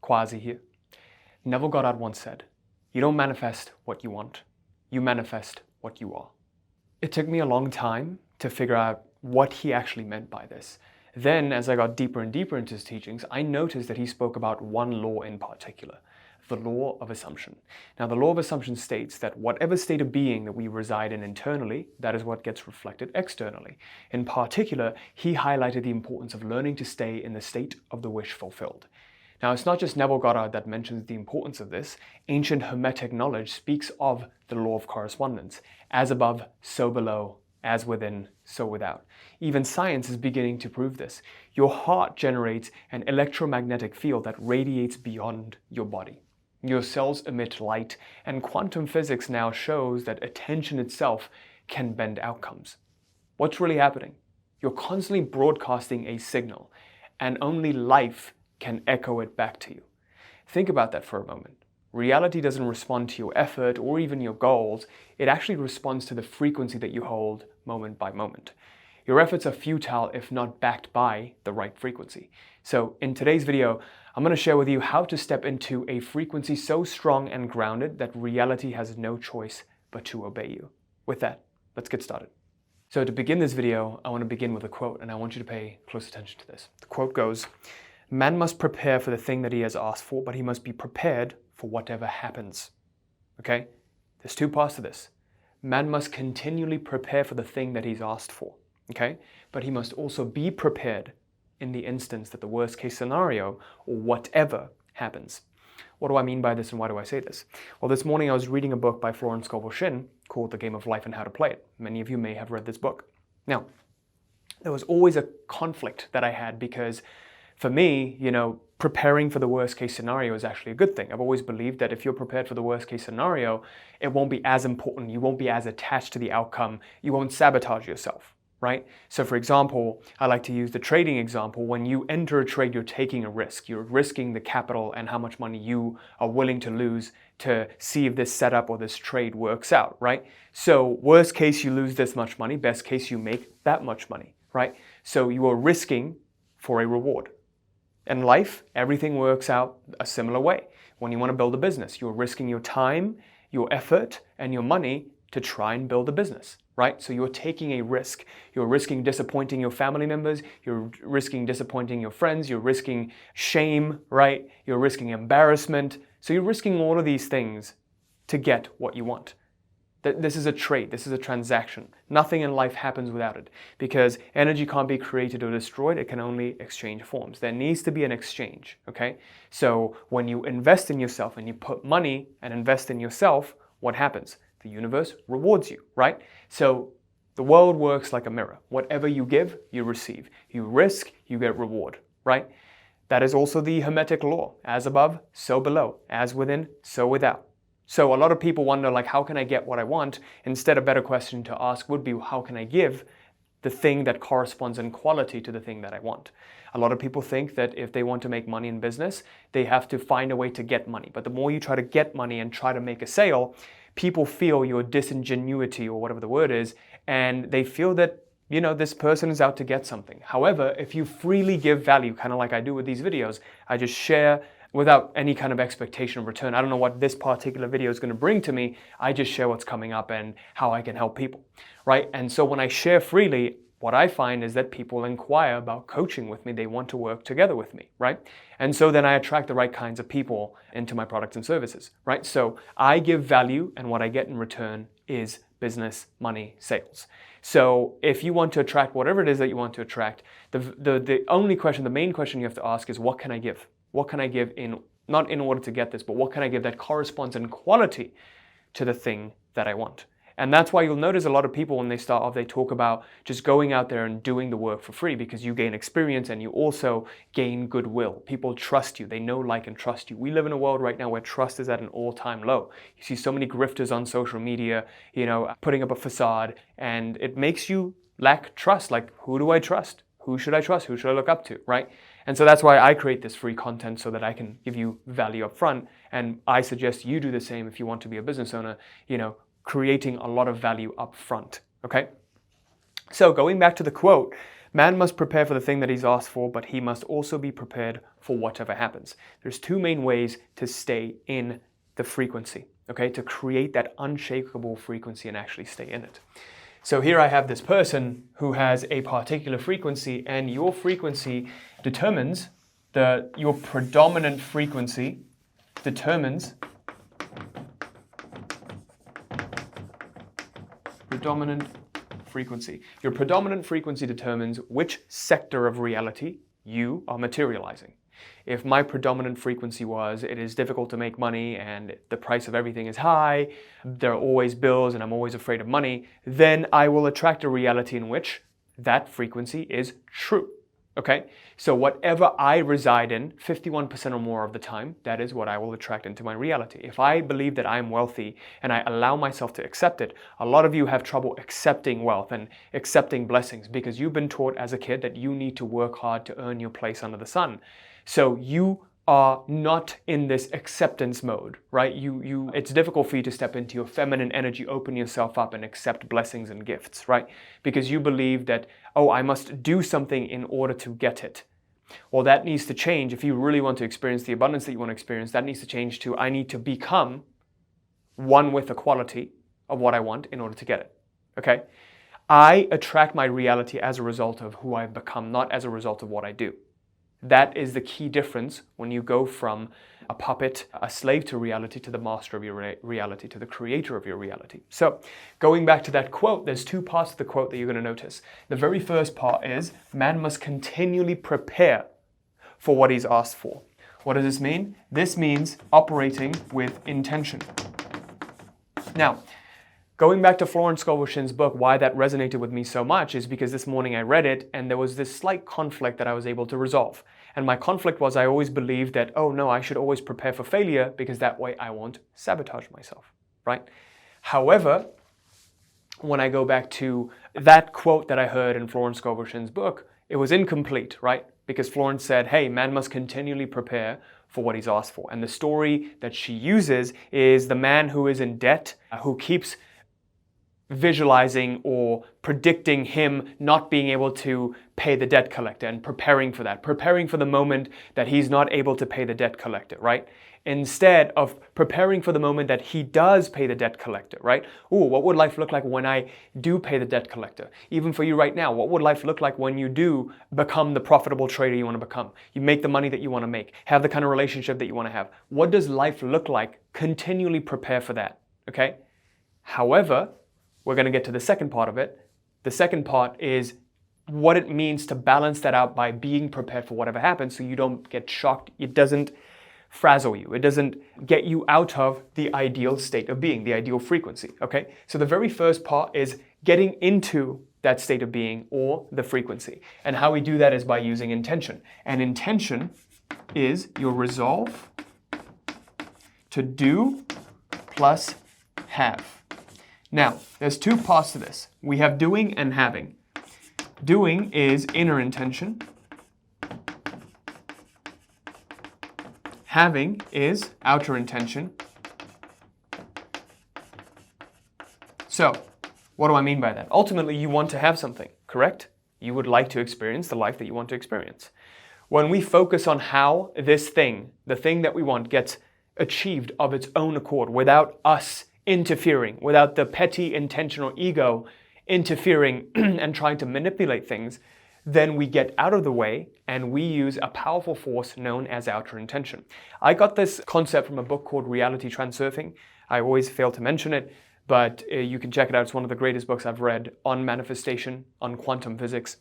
Quazi here. Neville Goddard once said, "You don't manifest what you want, you manifest what you are." It took me a long time to figure out what he actually meant by this. Then, as I got deeper and deeper into his teachings, I noticed that he spoke about one law in particular, the law of assumption. Now, the law of assumption states that whatever state of being that we reside in internally, that is what gets reflected externally. In particular, he highlighted the importance of learning to stay in the state of the wish fulfilled. Now, it's not just Neville Goddard that mentions the importance of this. Ancient Hermetic knowledge speaks of the law of correspondence, as above, so below, as within, so without. Even science is beginning to prove this. Your heart generates an electromagnetic field that radiates beyond your body. Your cells emit light, and quantum physics now shows that attention itself can bend outcomes. What's really happening? You're constantly broadcasting a signal, and only life can echo it back to you. Think about that for a moment. Reality doesn't respond to your effort or even your goals. It actually responds to the frequency that you hold moment by moment. Your efforts are futile if not backed by the right frequency. So in today's video, I'm going to share with you how to step into a frequency so strong and grounded that reality has no choice but to obey you. With that, let's get started. So to begin this video, I want to begin with a quote, and I want you to pay close attention to this. The quote goes, "Man must prepare for the thing that he has asked for, but he must be prepared for whatever happens." Okay? There's two parts to this. Man must continually prepare for the thing that he's asked for. Okay? But he must also be prepared in the instance that the worst case scenario or whatever happens. What do I mean by this, and why do I say this? Well, this morning I was reading a book by Florence Scovel-Shinn called The Game of Life and How to Play It. Many of you may have read this book. Now, there was always a conflict that I had because for me, preparing for the worst case scenario is actually a good thing. I've always believed that if you're prepared for the worst case scenario, it won't be as important. You won't be as attached to the outcome. You won't sabotage yourself, right? So for example, I like to use the trading example. When you enter a trade, you're taking a risk. You're risking the capital and how much money you are willing to lose to see if this setup or this trade works out, right? So worst case, you lose this much money. Best case, you make that much money, right? So you are risking for a reward. In life, everything works out a similar way. When you want to build a business, you're risking your time, your effort, and your money to try and build a business, right? So you're taking a risk. You're risking disappointing your family members. You're risking disappointing your friends. You're risking shame, right? You're risking embarrassment. So you're risking all of these things to get what you want. This is a trade. This is a transaction. Nothing in life happens without it because energy can't be created or destroyed. It can only exchange forms. There needs to be an exchange, okay? So when you invest in yourself and you put money and invest in yourself, what happens? The universe rewards you, right? So the world works like a mirror. Whatever you give, you receive. You risk, you get reward, right? That is also the Hermetic law. As above, so below. As within, so without. So a lot of people wonder, how can I get what I want? Instead, a better question to ask would be, how can I give the thing that corresponds in quality to the thing that I want? A lot of people think that if they want to make money in business, they have to find a way to get money. But the more you try to get money and try to make a sale, people feel your disingenuity or whatever the word is, and they feel that, this person is out to get something. However, if you freely give value, kind of like I do with these videos, I just share without any kind of expectation of return. I don't know what this particular video is going to bring to me. I just share what's coming up and how I can help people, right? And so when I share freely, what I find is that people inquire about coaching with me. They want to work together with me, right? And so then I attract the right kinds of people into my products and services, right? So I give value, and what I get in return is business, money, sales. So if you want to attract whatever it is that you want to attract, the only question, the main question you have to ask is, what can I give? What can I give not in order to get this, but what can I give that corresponds in quality to the thing that I want? And that's why you'll notice a lot of people when they start off, they talk about just going out there and doing the work for free because you gain experience and you also gain goodwill. People trust you. They know, like, and trust you. We live in a world right now where trust is at an all-time low. You see so many grifters on social media, putting up a facade, and it makes you lack trust. Like, who do I trust? Who should I trust? Who should I look up to, right? And so that's why I create this free content so that I can give you value up front. And I suggest you do the same if you want to be a business owner, creating a lot of value up front, okay? So going back to the quote, Man must prepare for the thing that he's asked for, but he must also be prepared for whatever happens. There's two main ways to stay in the frequency, okay? To create that unshakable frequency and actually stay in it. So here I have this person who has a particular frequency, and your frequency determines your predominant frequency determines predominant frequency. Your predominant frequency determines which sector of reality you are materializing. If my predominant frequency was, it is difficult to make money and the price of everything is high, there are always bills and I'm always afraid of money, then I will attract a reality in which that frequency is true. Okay? So whatever I reside in, 51% or more of the time, that is what I will attract into my reality. If I believe that I'm wealthy and I allow myself to accept it, a lot of you have trouble accepting wealth and accepting blessings because you've been taught as a kid that you need to work hard to earn your place under the sun. So you are not in this acceptance mode, right? It's difficult for you to step into your feminine energy, open yourself up and accept blessings and gifts, right? Because you believe that, oh, I must do something in order to get it. Well, that needs to change. If you really want to experience the abundance that you want to experience, that needs to change to, I need to become one with the quality of what I want in order to get it, okay? I attract my reality as a result of who I've become, not as a result of what I do. That is the key difference when you go from a puppet, a slave to reality, to the master of your reality, to the creator of your reality. So going back to that quote, there's two parts of the quote that you're going to notice. The very first part is, man must continually prepare for what he's asked for. What does this mean? This means operating with intention. Now, going back to Florence Scovel Shinn's book, why that resonated with me so much is because this morning I read it and there was this slight conflict that I was able to resolve. And my conflict was I always believed that, oh no, I should always prepare for failure because that way I won't sabotage myself, right? However, when I go back to that quote that I heard in Florence Scovel Shinn's book, it was incomplete, right? Because Florence said, hey, man must continually prepare for what he's asked for. And the story that she uses is the man who is in debt, who keeps visualizing or predicting him not being able to pay the debt collector and preparing for that, preparing for the moment that he's not able to pay the debt collector, right? Instead of preparing for the moment that he does pay the debt collector, right? Ooh, what would life look like when I do pay the debt collector? Even for you right now, what would life look like when you do become the profitable trader you want to become? You make the money that you want to make, have the kind of relationship that you want to have. What does life look like? Continually prepare for that, okay? However, we're going to get to the second part of it. The second part is what it means to balance that out by being prepared for whatever happens so you don't get shocked. It doesn't frazzle you. It doesn't get you out of the ideal state of being, the ideal frequency, okay? So the very first part is getting into that state of being or the frequency. And how we do that is by using intention. And intention is your resolve to do plus have. Now, there's two parts to this. We have doing and having. Doing is inner intention. Having is outer intention. So, what do I mean by that? Ultimately, you want to have something, correct? You would like to experience the life that you want to experience. When we focus on how this thing, the thing that we want, gets achieved of its own accord without us interfering, without the petty intentional ego interfering and trying to manipulate things, then we get out of the way and we use a powerful force known as outer intention. I got this concept from a book called Reality Transurfing. I always fail to mention it, but you can check it out. It's one of the greatest books I've read on manifestation, on quantum physics,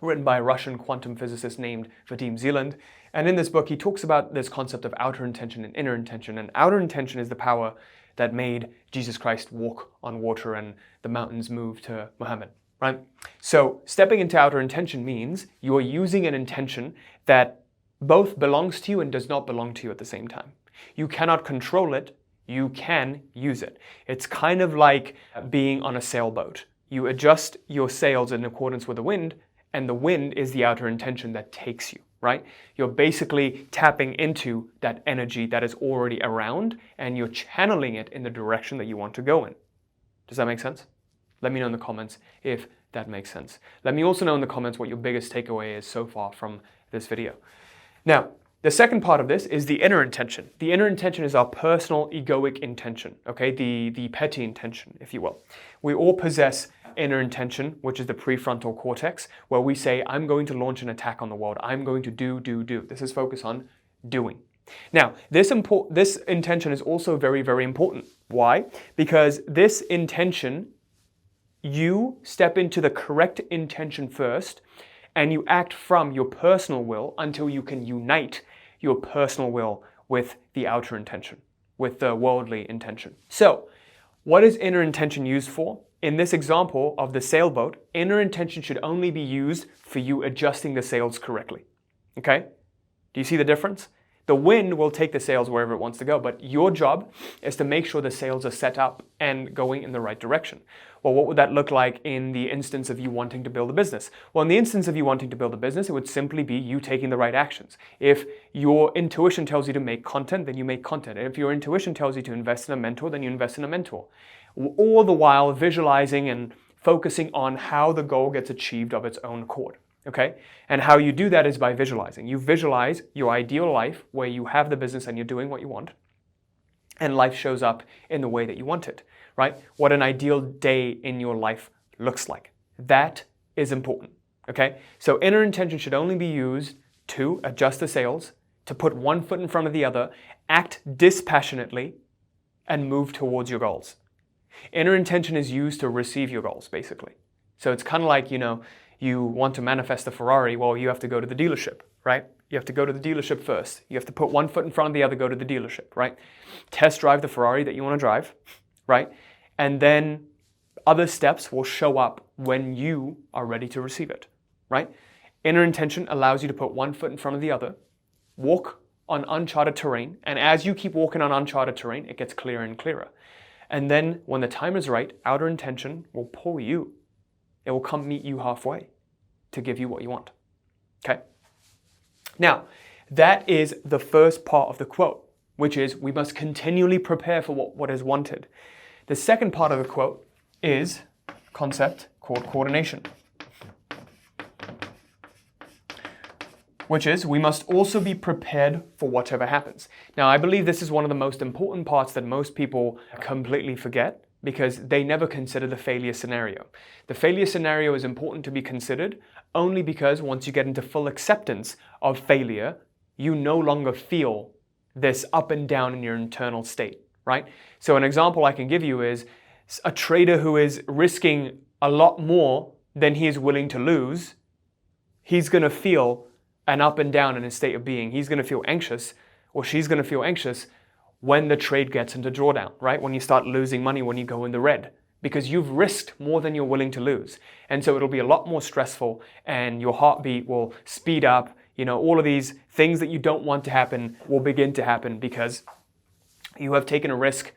written by a Russian quantum physicist named Vadim Zeland. And in this book, he talks about this concept of outer intention and inner intention. And outer intention is the power that made Jesus Christ walk on water and the mountains move to Muhammad, right? So stepping into outer intention means you are using an intention that both belongs to you and does not belong to you at the same time. You cannot control it, you can use it. It's kind of like being on a sailboat. You adjust your sails in accordance with the wind, and the wind is the outer intention that takes you, right? You're basically tapping into that energy that is already around and you're channeling it in the direction that you want to go in. Does that make sense? Let me know in the comments if that makes sense. Let me also know in the comments what your biggest takeaway is so far from this video. Now, the second part of this is the inner intention. The inner intention is our personal egoic intention, okay? The petty intention, if you will. We all possess inner intention, which is the prefrontal cortex, where we say, I'm going to launch an attack on the world. I'm going to do. This is focused on doing. Now, this intention is also very, very important. Why? Because this intention, you step into the correct intention first, and you act from your personal will until you can unite your personal will with the outer intention, with the worldly intention. So, what is inner intention used for? In this example of the sailboat, inner intention should only be used for you adjusting the sails correctly. Okay? Do you see the difference? The wind will take the sails wherever it wants to go, but your job is to make sure the sails are set up and going in the right direction. Well, what would that look like in the instance of you wanting to build a business? Well, in the instance of you wanting to build a business, it would simply be you taking the right actions. If your intuition tells you to make content, then you make content. And if your intuition tells you to invest in a mentor, then you invest in a mentor. All the while visualizing and focusing on how the goal gets achieved of its own accord. Okay? And how you do that is by visualizing. You visualize your ideal life where you have the business and you're doing what you want, and life shows up in the way that you want it, right? What an ideal day in your life looks like. That is important, okay? So inner intention should only be used to adjust the sails, to put one foot in front of the other, act dispassionately, and move towards your goals. Inner intention is used to receive your goals, basically. So it's kind of like, you want to manifest a Ferrari, well, you have to go to the dealership, right? You have to go to the dealership first. You have to put one foot in front of the other, go to the dealership, right? Test drive the Ferrari that you want to drive, right? And then other steps will show up when you are ready to receive it, right? Inner intention allows you to put one foot in front of the other, walk on uncharted terrain, and as you keep walking on uncharted terrain, it gets clearer and clearer. And then when the time is right, outer intention will pull you. It will come meet you halfway to give you what you want. Okay? Now, that is the first part of the quote, which is we must continually prepare for what is wanted. The second part of the quote is a concept called coordination, which is we must also be prepared for whatever happens. Now, I believe this is one of the most important parts that most people completely forget, because they never consider the failure scenario. The failure scenario is important to be considered only because once you get into full acceptance of failure, you no longer feel this up and down in your internal state, right? So an example I can give you is a trader who is risking a lot more than he is willing to lose. He's going to feel an up and down in his state of being. He's going to feel anxious, or she's going to feel anxious when the trade gets into drawdown, right? When you start losing money, when you go in the red, because you've risked more than you're willing to lose. And so it'll be a lot more stressful, and your heartbeat will speed up. All of these things that you don't want to happen will begin to happen because you have taken a risk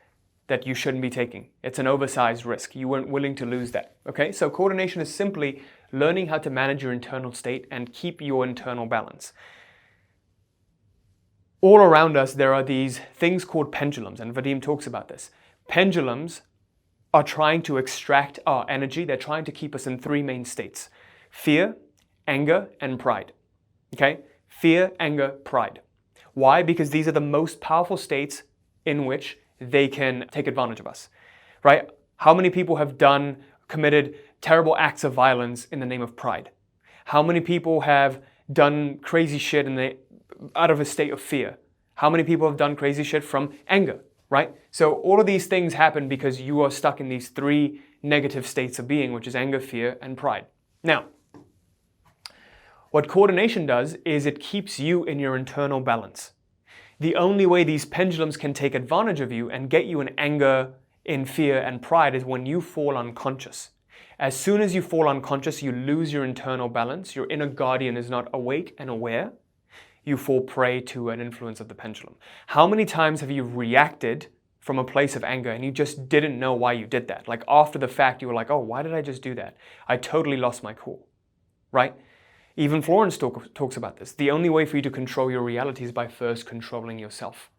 that you shouldn't be taking. It's an oversized risk. You weren't willing to lose that, okay? So coordination is simply learning how to manage your internal state and keep your internal balance. All around us, there are these things called pendulums, and Vadim talks about this. Pendulums are trying to extract our energy. They're trying to keep us in three main states: fear, anger, and pride. Okay? Fear, anger, pride. Why? Because these are the most powerful states in which they can take advantage of us, right? How many people have committed terrible acts of violence in the name of pride? How many people have done crazy shit out of a state of fear? How many people have done crazy shit from anger, right? So all of these things happen because you are stuck in these three negative states of being, which is anger, fear, and pride. Now, what coordination does is it keeps you in your internal balance. The only way these pendulums can take advantage of you and get you in anger, in fear, and pride is when you fall unconscious. As soon as you fall unconscious, you lose your internal balance. Your inner guardian is not awake and aware. You fall prey to an influence of the pendulum. How many times have you reacted from a place of anger and you just didn't know why you did that? Like after the fact, you were like, oh, why did I just do that? I totally lost my cool, right? Even Florence talks about this. The only way for you to control your reality is by first controlling yourself.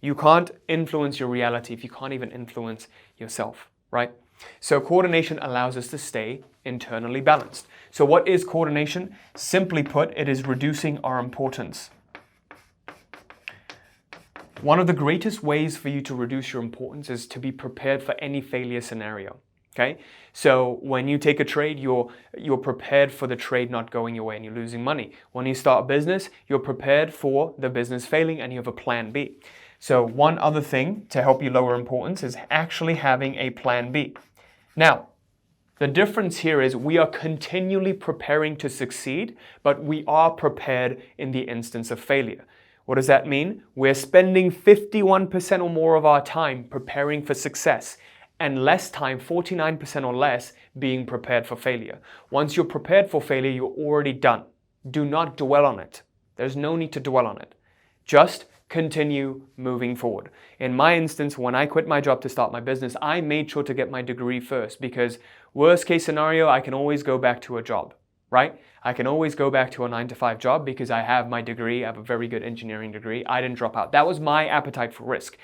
You can't influence your reality if you can't even influence yourself, right? So coordination allows us to stay internally balanced. So what is coordination? Simply put, it is reducing our importance. One of the greatest ways for you to reduce your importance is to be prepared for any failure scenario. Okay, so when you take a trade, you're prepared for the trade not going your way and you're losing money. When you start a business, you're prepared for the business failing and you have a plan B. So one other thing to help you lower importance is actually having a plan B. Now, the difference here is we are continually preparing to succeed, but we are prepared in the instance of failure. What does that mean? We're spending 51% or more of our time preparing for success, and less time, 49% or less, being prepared for failure. Once you're prepared for failure, you're already done. Do not dwell on it. There's no need to dwell on it. Just continue moving forward. In my instance, when I quit my job to start my business, I made sure to get my degree first because worst case scenario, I can always go back to a job, right? I can always go back to a 9-to-5 job because I have my degree. I have a very good engineering degree. I didn't drop out. That was my appetite for risk.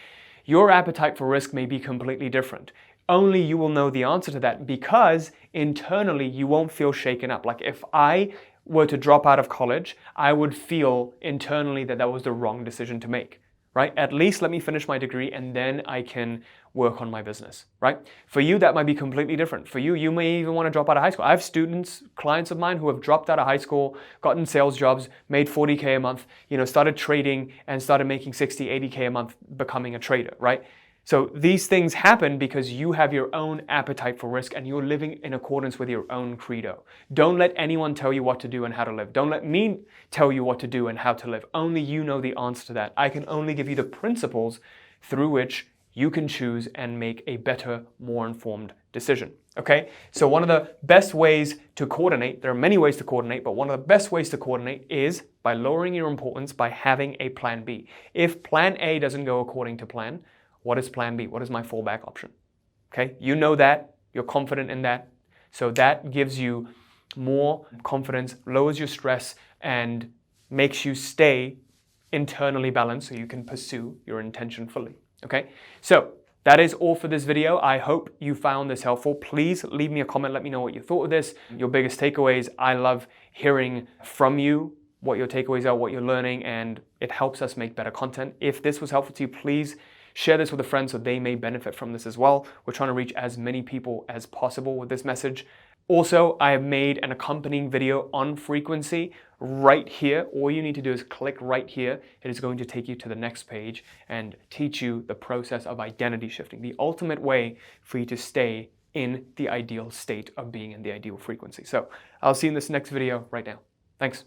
Your appetite for risk may be completely different. Only you will know the answer to that because internally you won't feel shaken up. Like if I were to drop out of college, I would feel internally that that was the wrong decision to make, right? At least let me finish my degree and then I can work on my business, right? For you, that might be completely different. For you, you may even want to drop out of high school. I have students, clients of mine who have dropped out of high school, gotten sales jobs, made 40K a month, started trading and started making 60, 80K a month becoming a trader, right? So these things happen because you have your own appetite for risk and you're living in accordance with your own credo. Don't let anyone tell you what to do and how to live. Don't let me tell you what to do and how to live. Only you know the answer to that. I can only give you the principles through which you can choose and make a better, more informed decision. Okay? So one of the best ways to coordinate, there are many ways to coordinate, but one of the best ways to coordinate is by lowering your importance by having a plan B. If plan A doesn't go according to plan, what is plan B? What is my fallback option? Okay, you know that, you're confident in that. So that gives you more confidence, lowers your stress, and makes you stay internally balanced so you can pursue your intention fully. Okay, so that is all for this video. I hope you found this helpful. Please leave me a comment. Let me know what you thought of this, your biggest takeaways. I love hearing from you what your takeaways are, what you're learning, and it helps us make better content. If this was helpful to you, please share this with a friend so they may benefit from this as well. We're trying to reach as many people as possible with this message. Also, I have made an accompanying video on frequency right here. All you need to do is click right here. It is going to take you to the next page and teach you the process of identity shifting, the ultimate way for you to stay in the ideal state of being in the ideal frequency. So I'll see you in this next video right now. Thanks.